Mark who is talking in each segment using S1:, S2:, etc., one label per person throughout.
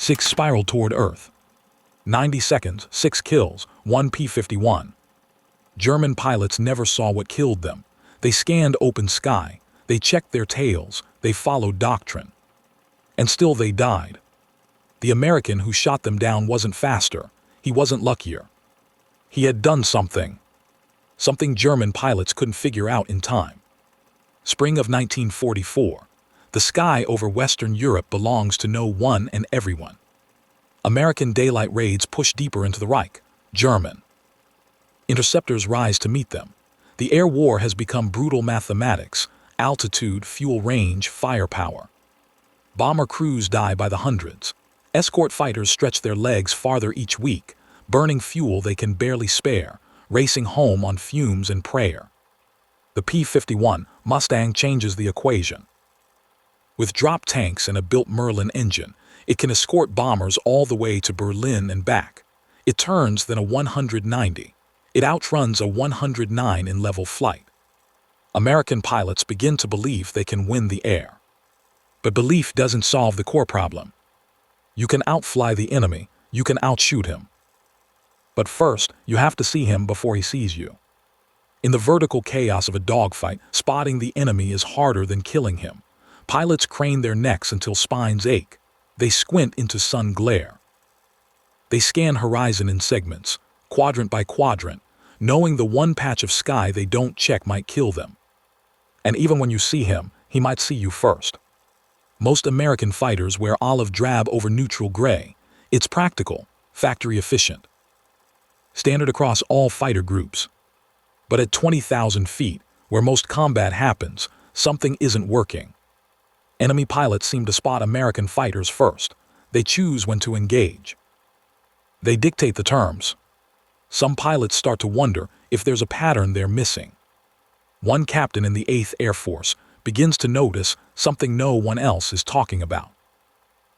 S1: 6 spiraled toward Earth. 90 seconds, 6 kills, 1 P-51. German pilots never saw what killed them. They scanned open sky, they checked their tails, they followed doctrine. And still they died. The American who shot them down wasn't faster, he wasn't luckier. He had done something. Something German pilots couldn't figure out in time. Spring of 1944. The sky over Western Europe belongs to no one and everyone. American daylight raids push deeper into the Reich, German. Interceptors rise to meet them. The air war has become brutal mathematics, altitude, fuel range, firepower. Bomber crews die by the hundreds. Escort fighters stretch their legs farther each week, burning fuel they can barely spare, racing home on fumes and prayer. The P-51 Mustang changes the equation. With drop tanks and a built Merlin engine, it can escort bombers all the way to Berlin and back. It turns than a 190. It outruns a 109 in level flight. American pilots begin to believe they can win the air. But belief doesn't solve the core problem. You can outfly the enemy, you can outshoot him. But first, you have to see him before he sees you. In the vertical chaos of a dogfight, spotting the enemy is harder than killing him. Pilots crane their necks until spines ache. They squint into sun glare. They scan horizon in segments, quadrant by quadrant, knowing the one patch of sky they don't check might kill them. And even when you see him, he might see you first. Most American fighters wear olive drab over neutral gray. It's practical, factory efficient. Standard across all fighter groups. But at 20,000 feet, where most combat happens, something isn't working. Enemy pilots seem to spot American fighters first. They choose when to engage. They dictate the terms. Some pilots start to wonder if there's a pattern they're missing. One captain in the 8th Air Force begins to notice something no one else is talking about.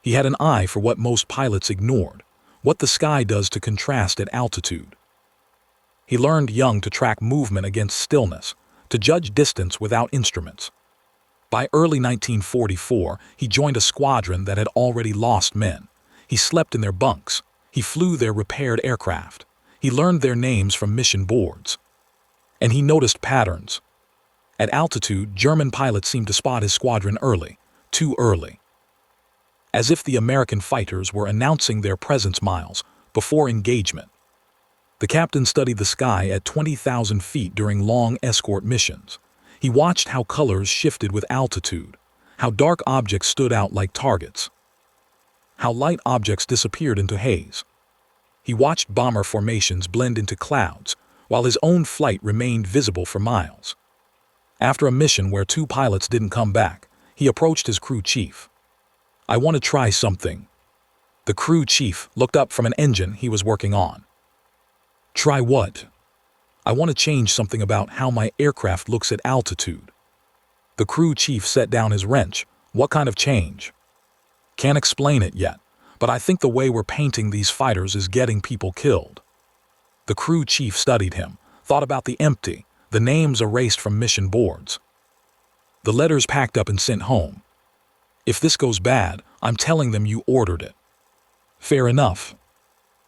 S1: He had an eye for what most pilots ignored, what the sky does to contrast at altitude. He learned young to track movement against stillness, to judge distance without instruments. By early 1944, he joined a squadron that had already lost men. He slept in their bunks. He flew their repaired aircraft. He learned their names from mission boards. And he noticed patterns. At altitude, German pilots seemed to spot his squadron early, too early. As if the American fighters were announcing their presence miles before engagement. The captain studied the sky at 20,000 feet during long escort missions. He watched how colors shifted with altitude, how dark objects stood out like targets, how light objects disappeared into haze. He watched bomber formations blend into clouds, while his own flight remained visible for miles. After a mission where 2 pilots didn't come back, he approached his crew chief. "I want to try something." The crew chief looked up from an engine he was working on. "Try what?" "I want to change something about how my aircraft looks at altitude." The crew chief set down his wrench. "What kind of change?" "Can't explain it yet, but I think the way we're painting these fighters is getting people killed." The crew chief studied him, thought about the empty, the names erased from mission boards. The letters packed up and sent home. "If this goes bad, I'm telling them you ordered it." Fair enough.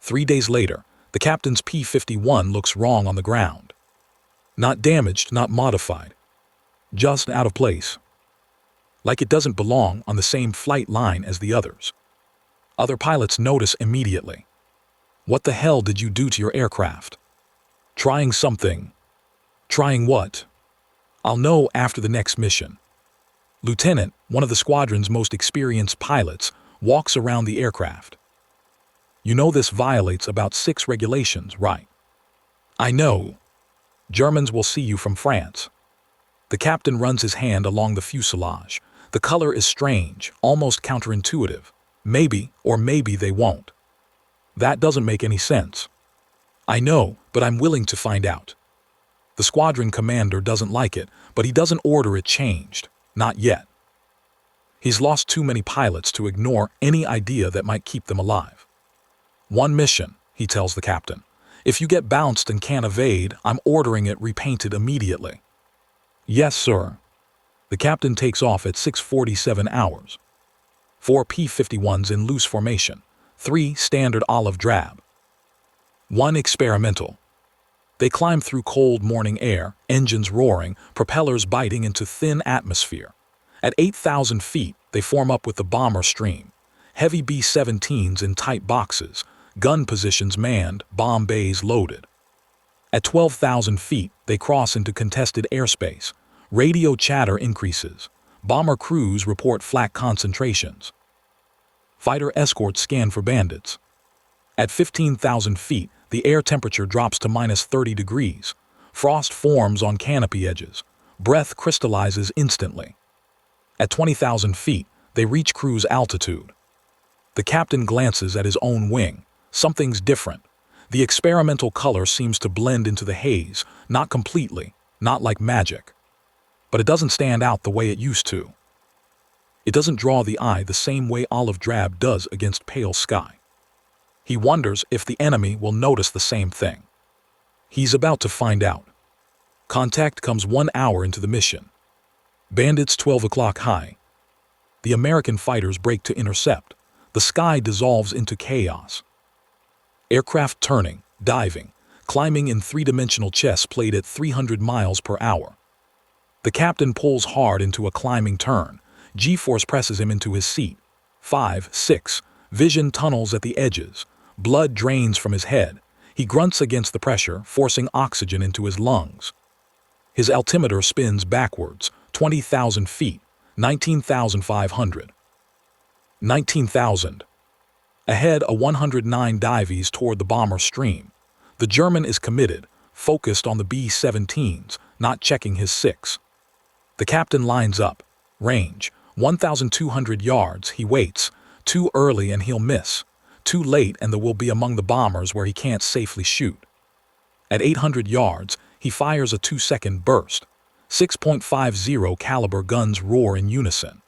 S1: 3 days later, the captain's P-51 looks wrong on the ground. Not damaged, not modified. Just out of place. Like it doesn't belong on the same flight line as the others. Other pilots notice immediately. "What the hell did you do to your aircraft?" "Trying something." "Trying what?" "I'll know after the next mission." Lieutenant, one of the squadron's most experienced pilots, walks around the aircraft. "You know this violates about 6 regulations, right?" "I know." "Germans will see you from France." The captain runs his hand along the fuselage. The color is strange, almost counterintuitive. Maybe, or maybe they won't. That doesn't make any sense. "I know, but I'm willing to find out." The squadron commander doesn't like it, but he doesn't order it changed. Not yet. He's lost too many pilots to ignore any idea that might keep them alive. "1 mission," he tells the captain. "If you get bounced and can't evade, I'm ordering it repainted immediately." "Yes, sir." The captain takes off at 6:47 hours. 4 P-51s in loose formation, 3 standard olive drab. 1 experimental. They climb through cold morning air, engines roaring, propellers biting into thin atmosphere. At 8,000 feet, they form up with the bomber stream. Heavy B-17s in tight boxes, gun positions manned, bomb bays loaded. At 12,000 feet, they cross into contested airspace. Radio chatter increases. Bomber crews report flak concentrations. Fighter escorts scan for bandits. At 15,000 feet, the air temperature drops to -30 degrees. Frost forms on canopy edges. Breath crystallizes instantly. At 20,000 feet, they reach cruise altitude. The captain glances at his own wing. Something's different. The experimental color seems to blend into the haze, not completely, not like magic. But it doesn't stand out the way it used to. It doesn't draw the eye the same way olive drab does against pale sky. He wonders if the enemy will notice the same thing. He's about to find out. Contact comes 1 hour into the mission. Bandits 12 o'clock high. The American fighters break to intercept. The sky dissolves into chaos. Aircraft turning, diving, climbing in three-dimensional chess played at 300 miles per hour. The captain pulls hard into a climbing turn. G-force presses him into his seat. 5, 6. Vision tunnels at the edges. Blood drains from his head. He grunts against the pressure, forcing oxygen into his lungs. His altimeter spins backwards. 20,000 feet. 19,500. 19,000. Ahead, a 109 dives toward the bomber stream. The German is committed, focused on the B-17s, not checking his 6. The captain lines up. Range, 1,200 yards. He waits. Too early and he'll miss. Too late and they will be among the bombers where he can't safely shoot. At 800 yards, he fires a 2-second burst. 6.50 caliber guns roar in unison.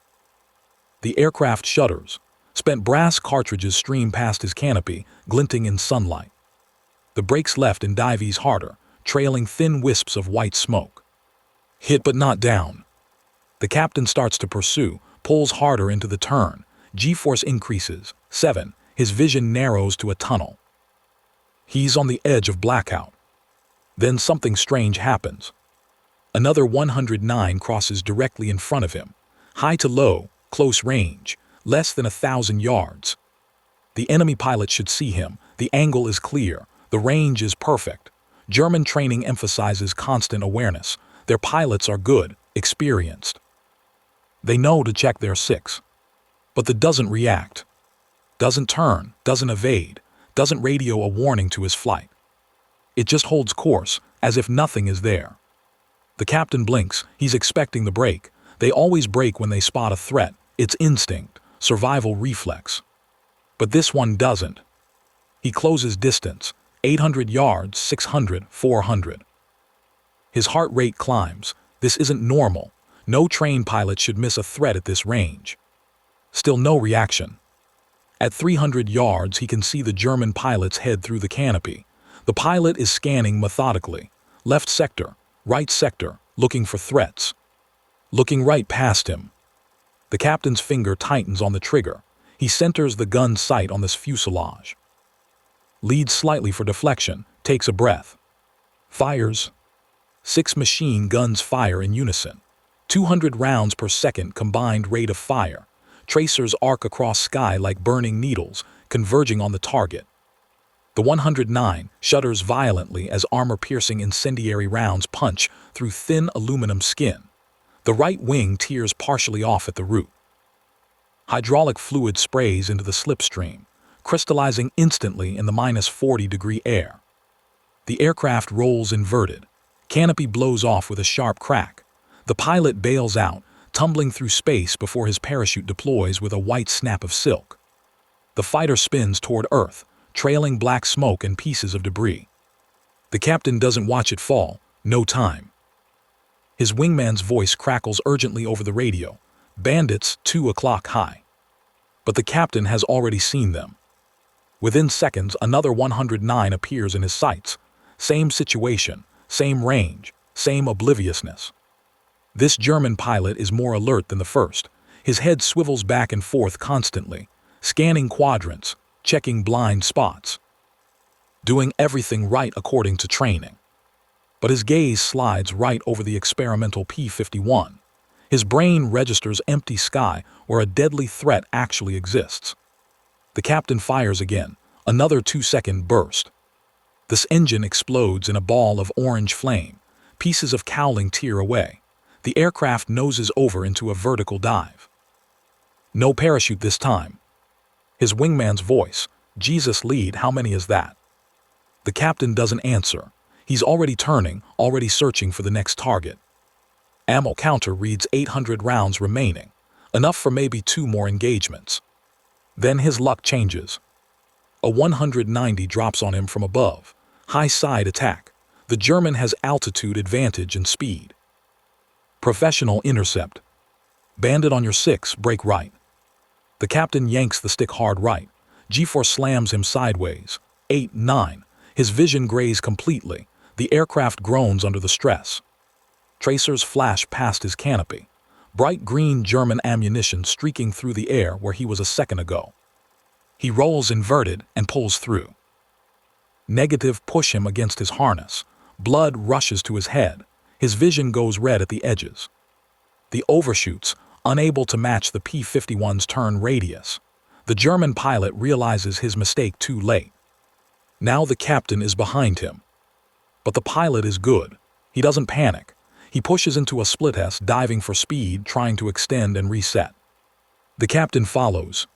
S1: The aircraft shudders. Spent brass cartridges stream past his canopy, glinting in sunlight. The brakes left and dives harder, trailing thin wisps of white smoke. Hit but not down. The captain starts to pursue, pulls harder into the turn. G-force increases. 7. His vision narrows to a tunnel. He's on the edge of blackout. Then something strange happens. Another 109 crosses directly in front of him. High to low, close range, less than 1,000 yards. The enemy pilot should see him. The angle is clear. The range is perfect. German training emphasizes constant awareness. Their pilots are good, experienced. They know to check their 6. But the doesn't react. Doesn't turn, doesn't evade, doesn't radio a warning to his flight. It just holds course, as if nothing is there. The captain blinks. He's expecting the break. They always break when they spot a threat. It's instinct, survival reflex. But this one doesn't. He closes distance. 800 yards, 600, 400. His heart rate climbs. This isn't normal. No trained pilot should miss a threat at this range. Still no reaction. At 300 yards, he can see the German pilot's head through the canopy. The pilot is scanning methodically. Left sector, right sector, looking for threats. Looking right past him. The captain's finger tightens on the trigger. He centers the gun's sight on this fuselage. Leads slightly for deflection, takes a breath. Fires. 6 machine guns fire in unison. 200 rounds per second combined rate of fire. Tracers arc across sky like burning needles, converging on the target. The 109 shudders violently as armor-piercing incendiary rounds punch through thin aluminum skin. The right wing tears partially off at the root. Hydraulic fluid sprays into the slipstream, crystallizing instantly in the -40-degree air. The aircraft rolls inverted. Canopy blows off with a sharp crack. The pilot bails out, tumbling through space before his parachute deploys with a white snap of silk. The fighter spins toward Earth, trailing black smoke and pieces of debris. The captain doesn't watch it fall. No time. His wingman's voice crackles urgently over the radio. Bandits 2 o'clock high. But the captain has already seen them. Within seconds, another 109 appears in his sights. Same situation, same range, same obliviousness. This German pilot is more alert than the first. His head swivels back and forth constantly, scanning quadrants, checking blind spots, doing everything right according to training. But his gaze slides right over the experimental P-51. His brain registers empty sky where a deadly threat actually exists. The captain fires again, another 2-second burst. This engine explodes in a ball of orange flame, pieces of cowling tear away. The aircraft noses over into a vertical dive. No parachute this time. His wingman's voice, "Jesus lead, how many is that?" The captain doesn't answer. He's already turning, already searching for the next target. Ammo counter reads 800 rounds remaining, enough for maybe 2 more engagements. Then his luck changes. A 190 drops on him from above. High side attack. The German has altitude advantage and speed. Professional intercept. Bandit on your 6, brake right. The captain yanks the stick hard right. G-force slams him sideways. 8-9. His vision grays completely. The aircraft groans under the stress. Tracers flash past his canopy. Bright green German ammunition streaking through the air where he was a second ago. He rolls inverted and pulls through. Negative push him against his harness. Blood rushes to his head. His vision goes red at the edges. The overshoots, unable to match the P-51's turn radius. The German pilot realizes his mistake too late. Now the captain is behind him. But the pilot is good. He doesn't panic. He pushes into a split S, diving for speed, trying to extend and reset. The captain follows.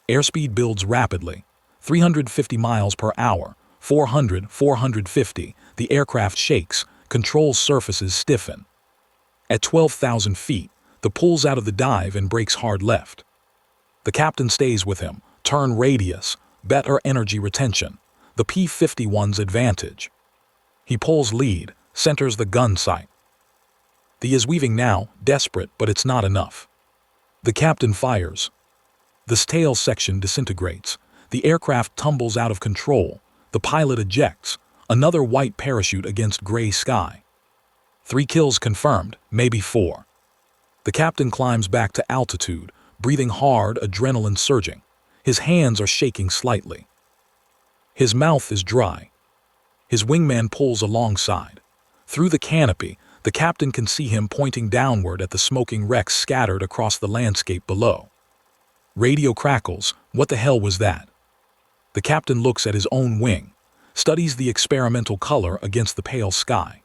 S1: Airspeed builds rapidly. 350 miles per hour, 400, 450. The aircraft shakes. Control surfaces stiffen. At 12,000 feet, the pulls out of the dive and brakes hard left. The captain stays with him. Turn radius. Better energy retention. The P-51's advantage. He pulls lead, centers the gun sight. The is weaving now, desperate, but it's not enough. The captain fires. The tail section disintegrates. The aircraft tumbles out of control. The pilot ejects. Another white parachute against gray sky. 3 kills confirmed, maybe 4. The captain climbs back to altitude, breathing hard, adrenaline surging. His hands are shaking slightly. His mouth is dry. His wingman pulls alongside. Through the canopy, the captain can see him pointing downward at the smoking wrecks scattered across the landscape below. Radio crackles. What the hell was that? The captain looks at his own wing, studies the experimental color against the pale sky.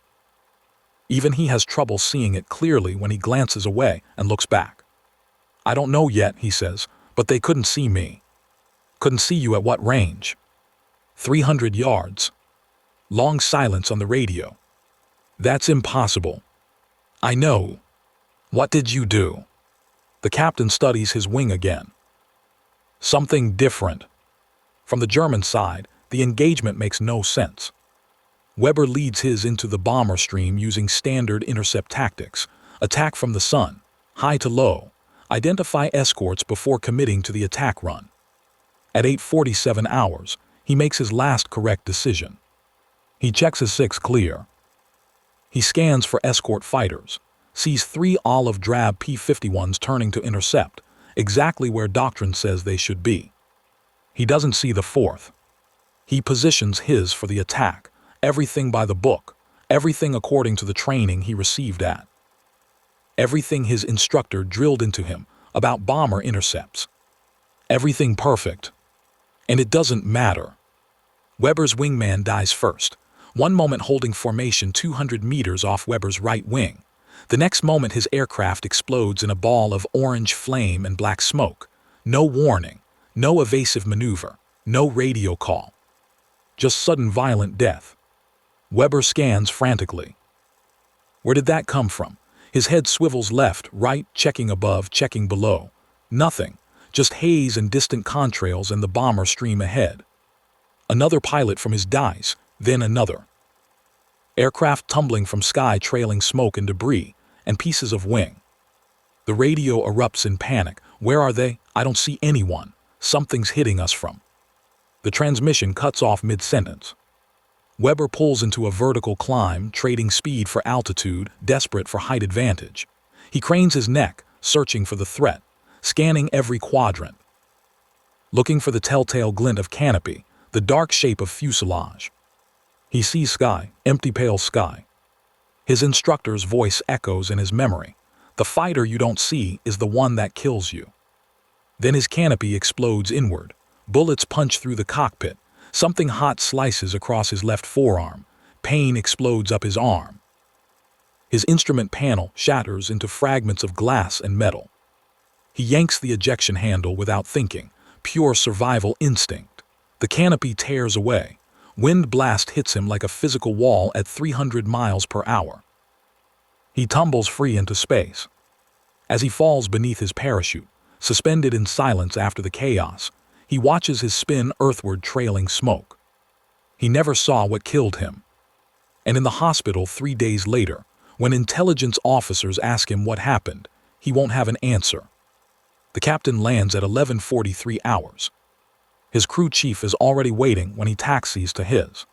S1: Even he has trouble seeing it clearly when he glances away and looks back. "I don't know yet," he says, "but they couldn't see me." "Couldn't see you at what range?" 300 yards. Long silence on the radio. "That's impossible." "I know." "What did you do?" The captain studies his wing again. "Something different." From the German side, the engagement makes no sense. Weber leads his into the bomber stream using standard intercept tactics. Attack from the sun, high to low. Identify escorts before committing to the attack run. At 8:47 hours, he makes his last correct decision. He checks his 6 clear. He scans for escort fighters, sees 3 olive drab P-51s turning to intercept, exactly where doctrine says they should be. He doesn't see the 4th. He positions his for the attack, everything by the book, everything according to the training he received at. Everything his instructor drilled into him about bomber intercepts. Everything perfect. And it doesn't matter. Weber's wingman dies first, one moment holding formation 200 meters off Weber's right wing. The next moment his aircraft explodes in a ball of orange flame and black smoke. No warning, no evasive maneuver, no radio call. Just sudden violent death. Weber scans frantically. Where did that come from? His head swivels left, right, checking above, checking below. Nothing, just haze and distant contrails and the bomber stream ahead. Another pilot from his dice, then another. Aircraft tumbling from sky trailing smoke and debris, and pieces of wing. The radio erupts in panic. Where are they? I don't see anyone. Something's hitting us from. The transmission cuts off mid-sentence. Weber pulls into a vertical climb, trading speed for altitude, desperate for height advantage. He cranes his neck, searching for the threat, scanning every quadrant. looking for the telltale glint of canopy, the dark shape of fuselage. He sees sky, empty pale sky. His instructor's voice echoes in his memory. The fighter you don't see is the one that kills you. Then his canopy explodes inward. Bullets punch through the cockpit. Something hot slices across his left forearm. Pain explodes up his arm. His instrument panel shatters into fragments of glass and metal. He yanks the ejection handle without thinking, pure survival instinct. The canopy tears away. Wind blast hits him like a physical wall at 300 miles per hour. He tumbles free into space. As he falls beneath his parachute, suspended in silence after the chaos, he watches his spin earthward trailing smoke. He never saw what killed him. And in the hospital 3 days later, when intelligence officers ask him what happened, he won't have an answer. The captain lands at 11:43 hours. His crew chief is already waiting when he taxis to his.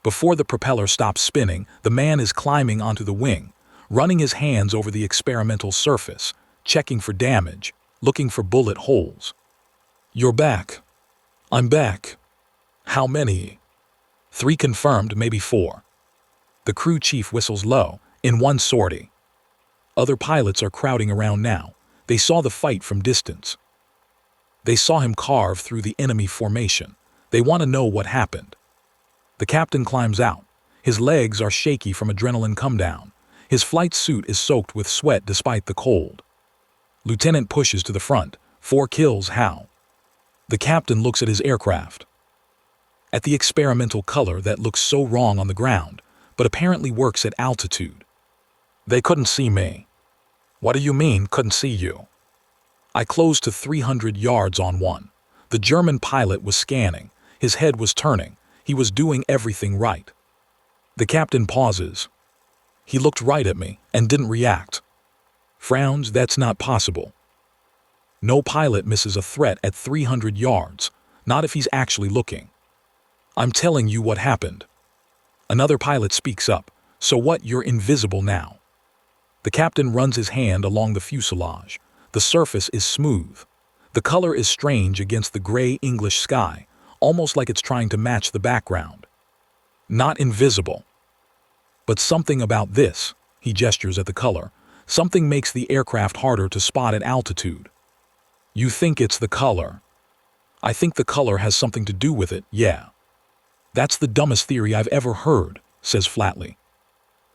S1: Before the propeller stops spinning, the man is climbing onto the wing, running his hands over the experimental surface, checking for damage, looking for bullet holes. "You're back." "I'm back." "How many?" "3 confirmed, maybe 4. The crew chief whistles low, "In one sortie." Other pilots are crowding around now. They saw the fight from distance. They saw him carve through the enemy formation. They want to know what happened. The captain climbs out. His legs are shaky from adrenaline come-down. His flight suit is soaked with sweat despite the cold. Lieutenant pushes to the front. 4 kills, how? The captain looks at his aircraft. At the experimental color that looks so wrong on the ground, but apparently works at altitude. "They couldn't see me." "What do you mean, couldn't see you?" "I closed to 300 yards on one. The German pilot was scanning. His head was turning. He was doing everything right." The captain pauses. "He looked right at me and didn't react." Frowns, "That's not possible." No pilot misses a threat at 300 yards, not if he's actually looking. "I'm telling you what happened." Another pilot speaks up. "So what, you're invisible now?" The captain runs his hand along the fuselage. The surface is smooth. The color is strange against the gray English sky, almost like it's trying to match the background. "Not invisible." "But something about this," he gestures at the color, "something makes the aircraft harder to spot at altitude." "You think it's the color?" "I think the color has something to do with it, yeah." "That's the dumbest theory I've ever heard," says flatly.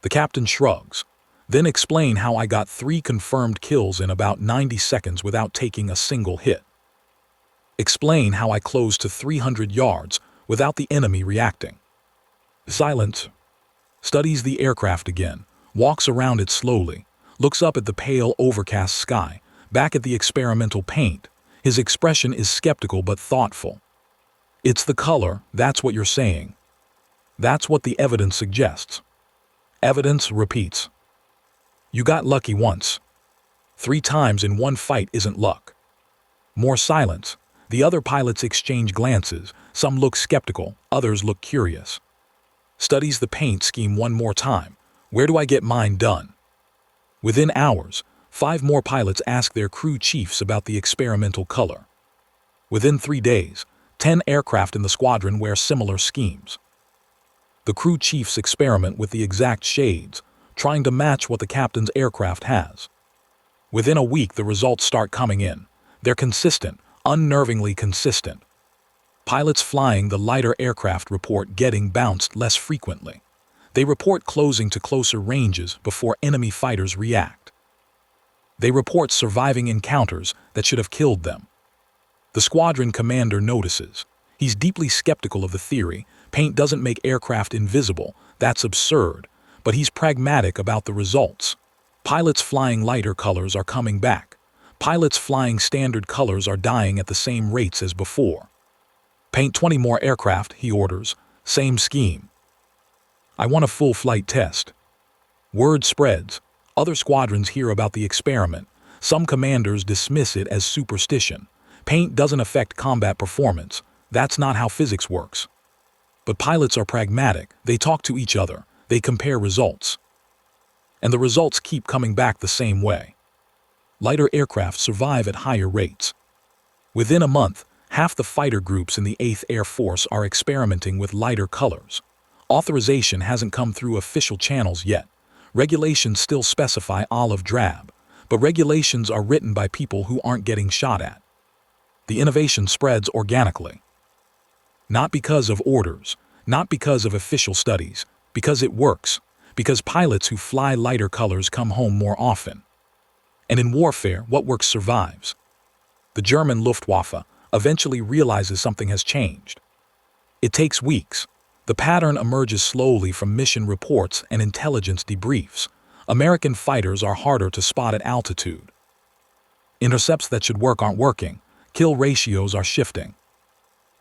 S1: The captain shrugs. "Then explain how I got 3 confirmed kills in about 90 seconds without taking a single hit. Explain how I closed to 300 yards without the enemy reacting." Silence. Studies the aircraft again, walks around it slowly, looks up at the pale, overcast sky, back at the experimental paint. His expression is skeptical but thoughtful. "It's the color, that's what you're saying." "That's what the evidence suggests." Evidence repeats. "You got lucky once. 3 times in one fight isn't luck." More silence. The other pilots exchange glances. Some look skeptical, others look curious. Studies the paint scheme one more time. "Where do I get mine done?" Within hours, 5 more pilots ask their crew chiefs about the experimental color. Within 3 days, 10 aircraft in the squadron wear similar schemes. The crew chiefs experiment with the exact shades, trying to match what the captain's aircraft has. Within a week, the results start coming in. They're consistent, unnervingly consistent. Pilots flying the lighter aircraft report getting bounced less frequently. They report closing to closer ranges before enemy fighters react. They report surviving encounters that should have killed them. The squadron commander notices. He's deeply skeptical of the theory. Paint doesn't make aircraft invisible. That's absurd. But he's pragmatic about the results. Pilots flying lighter colors are coming back. Pilots flying standard colors are dying at the same rates as before. "Paint 20 more aircraft," he orders. Same scheme. "I want a full flight test." Word spreads. Other squadrons hear about the experiment. Some commanders dismiss it as superstition. Paint doesn't affect combat performance. That's not how physics works. But pilots are pragmatic. They talk to each other. They compare results. And the results keep coming back the same way. Lighter aircraft survive at higher rates. Within a month, Half the fighter groups in the 8th Air Force are experimenting with lighter colors. Authorization hasn't come through official channels yet. Regulations still specify olive drab, but regulations are written by people who aren't getting shot at. The innovation spreads organically. Not because of orders, not because of official studies, because it works, because pilots who fly lighter colors come home more often. And in warfare, what works survives. The German Luftwaffe eventually realizes something has changed. It takes weeks. The pattern emerges slowly from mission reports and intelligence debriefs. American fighters are harder to spot at altitude. Intercepts that should work aren't working. Kill ratios are shifting.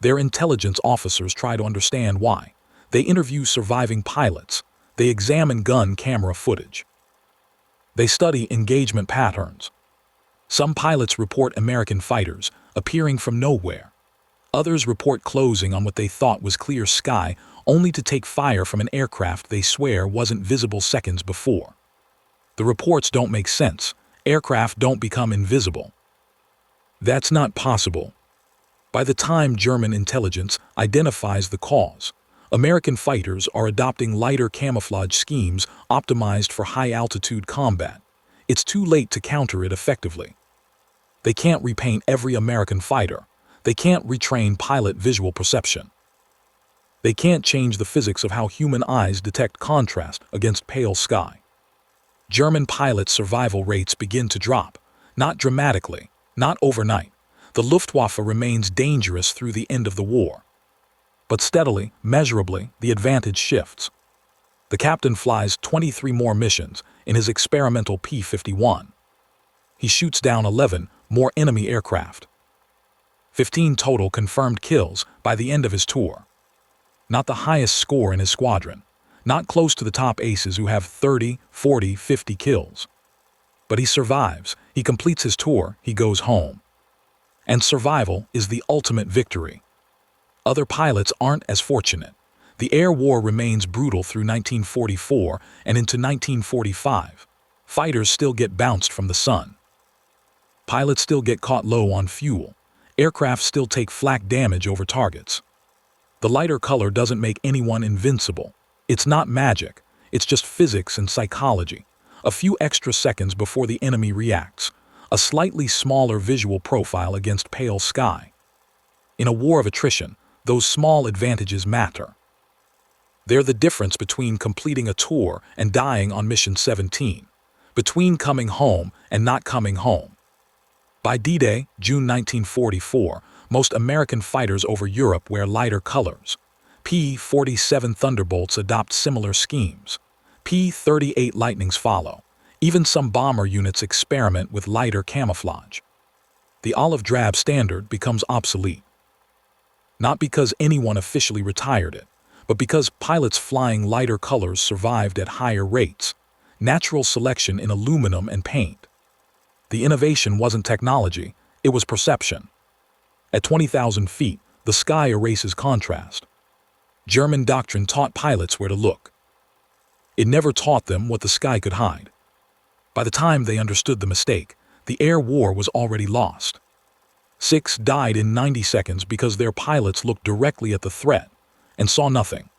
S1: Their intelligence officers try to understand why. They interview surviving pilots. They examine gun camera footage. They study engagement patterns. Some pilots report American fighters appearing from nowhere. Others report closing on what they thought was clear sky, only to take fire from an aircraft they swear wasn't visible seconds before. The reports don't make sense. Aircraft don't become invisible. That's not possible. By the time German intelligence identifies the cause, American fighters are adopting lighter camouflage schemes optimized for high-altitude combat. It's too late to counter it effectively. They can't repaint every American fighter. They can't retrain pilot visual perception. They can't change the physics of how human eyes detect contrast against pale sky. German pilot survival rates begin to drop, not dramatically, not overnight. The Luftwaffe remains dangerous through the end of the war. But steadily, measurably, the advantage shifts. The captain flies 23 more missions in his experimental P-51. He shoots down 11 more enemy aircraft. 15 total confirmed kills by the end of his tour. Not the highest score in his squadron. Not close to the top aces who have 30, 40, 50 kills. But he survives. He completes his tour. He goes home. And survival is the ultimate victory. Other pilots aren't as fortunate. The air war remains brutal through 1944 and into 1945. Fighters still get bounced from the sun. Pilots still get caught low on fuel. Aircraft still take flak damage over targets. The lighter color doesn't make anyone invincible. It's not magic. It's just physics and psychology. A few extra seconds before the enemy reacts. A slightly smaller visual profile against pale sky. In a war of attrition, those small advantages matter. They're the difference between completing a tour and dying on Mission 17. Between coming home and not coming home. By D-Day, June 1944, most American fighters over Europe wear lighter colors. P-47 Thunderbolts adopt similar schemes. P-38 Lightnings follow. Even some bomber units experiment with lighter camouflage. The olive drab standard becomes obsolete. Not because anyone officially retired it, but because pilots flying lighter colors survived at higher rates. Natural selection in aluminum and paint. The innovation wasn't technology, it was perception. At 20,000 feet, the sky erases contrast. German doctrine taught pilots where to look. It never taught them what the sky could hide. By the time they understood the mistake, the air war was already lost. 6 died in 90 seconds because their pilots looked directly at the threat and saw nothing.